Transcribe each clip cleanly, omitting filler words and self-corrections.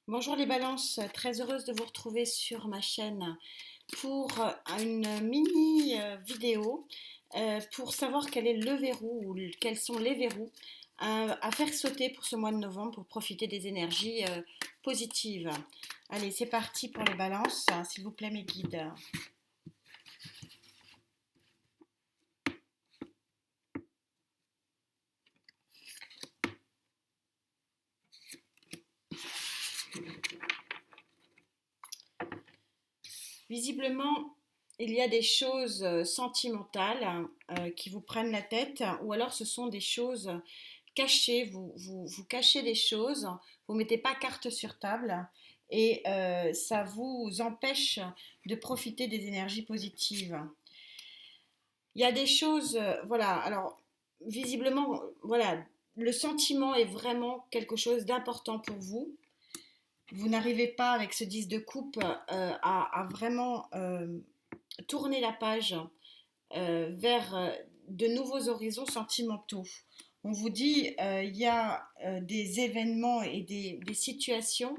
Bonjour les balances, très heureuse de vous retrouver sur ma chaîne pour une mini vidéo pour savoir quel est le verrou ou quels sont les verrous à faire sauter pour ce mois de novembre pour profiter des énergies positives. Allez, c'est parti pour les balances, s'il vous plaît mes guides. Visiblement, il y a des choses sentimentales qui vous prennent la tête, ou alors ce sont des choses cachées, vous cachez des choses, vous ne mettez pas carte sur table, et ça vous empêche de profiter des énergies positives. Il y a des choses, voilà, alors visiblement, voilà, le sentiment est vraiment quelque chose d'important pour vous. Vous n'arrivez pas avec ce 10 de coupe à vraiment tourner la page vers de nouveaux horizons sentimentaux. On vous dit, il y a des événements et des situations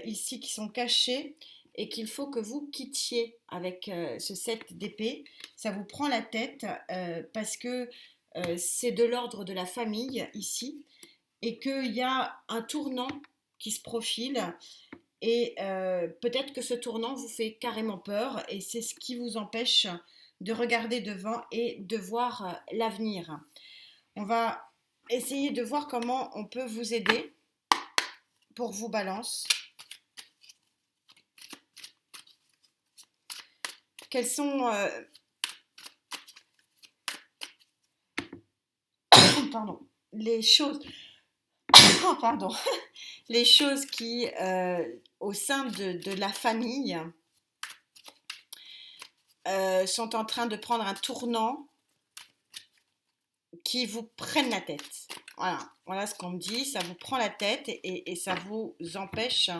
ici qui sont cachées et qu'il faut que vous quittiez avec ce 7 d'épée. Ça vous prend la tête parce que c'est de l'ordre de la famille ici et qu'il y a un tournant qui se profile et peut-être que ce tournant vous fait carrément peur et c'est ce qui vous empêche de regarder devant et de voir l'avenir. On va essayer de voir comment on peut vous aider pour vous balance. Quelles sont pardon, les choses oh, pardon, les choses qui au sein de la famille sont en train de prendre un tournant qui vous prennent la tête. Voilà ce qu'on me dit, ça vous prend la tête et ça vous empêche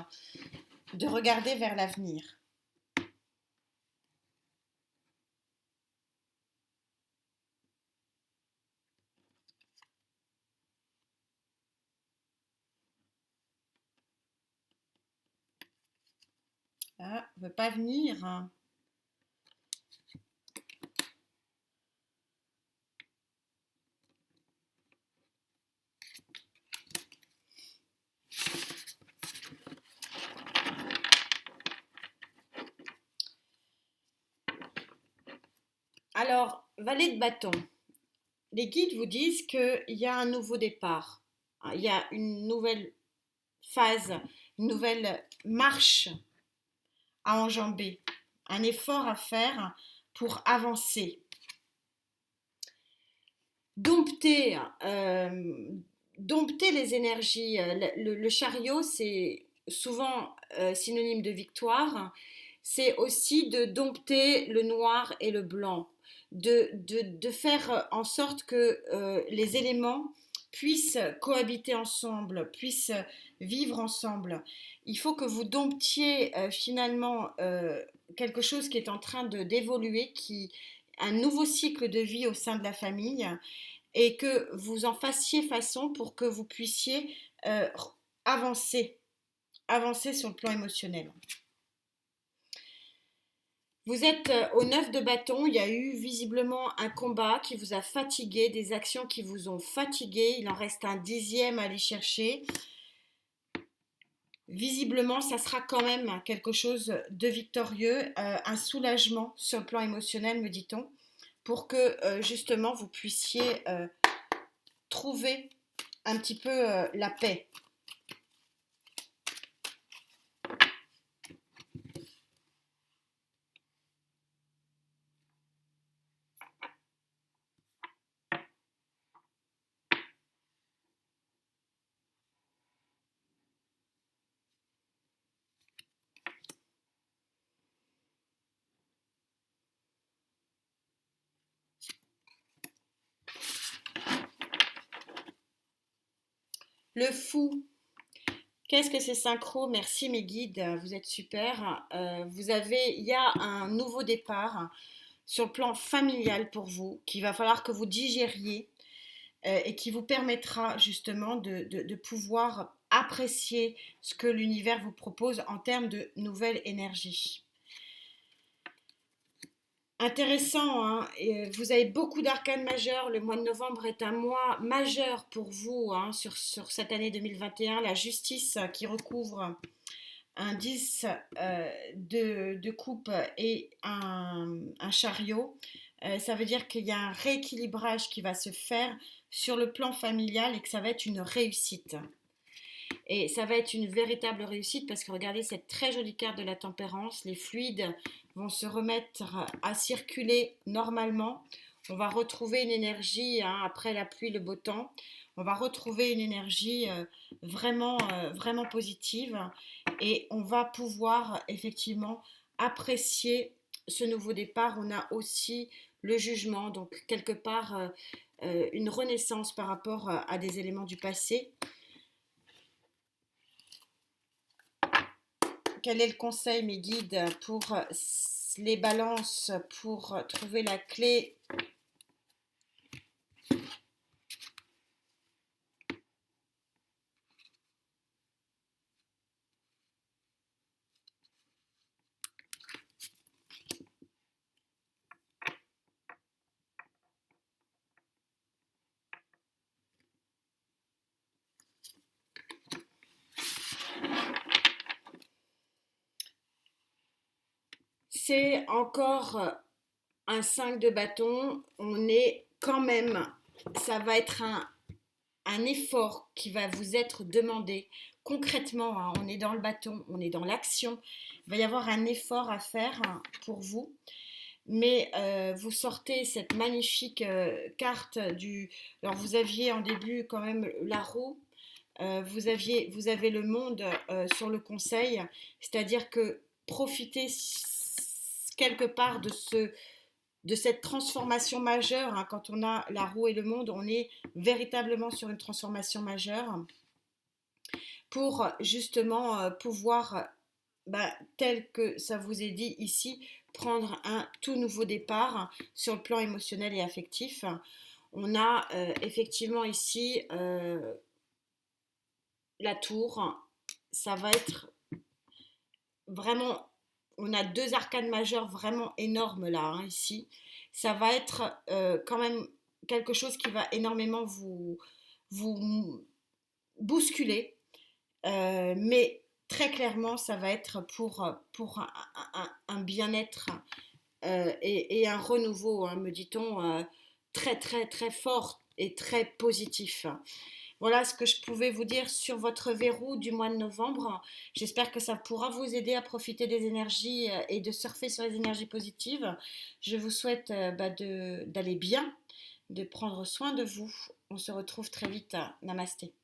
de regarder vers l'avenir. Ah, ne veut pas venir. Alors, valet de bâton, les guides vous disent qu'il y a un nouveau départ, il y a une nouvelle phase, une nouvelle marche à enjamber, un effort à faire pour avancer. Dompter, dompter les énergies. Le chariot, c'est souvent synonyme de victoire. C'est aussi de dompter le noir et le blanc, de faire en sorte que les éléments puissent cohabiter ensemble, puissent vivre ensemble. Il faut que vous domptiez finalement quelque chose qui est en train d'évoluer, un nouveau cycle de vie au sein de la famille et que vous en fassiez façon pour que vous puissiez euh, avancer, avancer sur le plan émotionnel. Vous êtes au 9 de bâton, il y a eu visiblement un combat qui vous a fatigué, des actions qui vous ont fatigué, il en reste un 10e à aller chercher. Visiblement, ça sera quand même quelque chose de victorieux, un soulagement sur le plan émotionnel, me dit-on, pour que justement vous puissiez trouver un petit peu la paix. Le fou, qu'est-ce que c'est synchro? Merci mes guides, vous êtes super. Il y a un nouveau départ sur le plan familial pour vous, qu'il va falloir que vous digériez et qui vous permettra justement de pouvoir apprécier ce que l'univers vous propose en termes de nouvelle énergie. Intéressant, hein. Vous avez beaucoup d'arcanes majeurs. Le mois de novembre est un mois majeur pour vous, hein, sur cette année 2021. La justice qui recouvre un 10 de coupe et un chariot. Ça veut dire qu'il y a un rééquilibrage qui va se faire sur le plan familial et que ça va être une réussite. Et ça va être une véritable réussite parce que regardez cette très jolie carte de la tempérance, les fluides vont se remettre à circuler normalement. On va retrouver une énergie, hein, après la pluie, le beau temps. On va retrouver une énergie vraiment positive et on va pouvoir effectivement apprécier ce nouveau départ. On a aussi le jugement, donc quelque part une renaissance par rapport à des éléments du passé. Quel est le conseil, mes guides, pour les balances, pour trouver la clé? C'est encore un 5 de bâton. On est quand même, ça va être un effort qui va vous être demandé concrètement, hein. On est dans le bâton, on est dans l'action. Il va y avoir un effort à faire, hein, pour vous. Mais vous sortez cette magnifique carte du... Alors vous aviez en début quand même la roue, vous avez le monde sur le conseil, c'est-à-dire que profitez quelque part de cette transformation majeure, hein. Quand on a la roue et le monde, on est véritablement sur une transformation majeure pour justement pouvoir, tel que ça vous est dit ici, prendre un tout nouveau départ sur le plan émotionnel et affectif. On a effectivement ici la tour. Ça va être vraiment, on a deux arcanes majeures vraiment énormes là, hein, ici. Ça va être quand même quelque chose qui va énormément vous bousculer. Mais très clairement, ça va être pour un bien-être et un renouveau, hein, me dit-on, très fort et très positif. Voilà ce que je pouvais vous dire sur votre verrou du mois de novembre. J'espère que ça pourra vous aider à profiter des énergies et de surfer sur les énergies positives. Je vous souhaite d'aller bien, de prendre soin de vous. On se retrouve très vite. Namasté.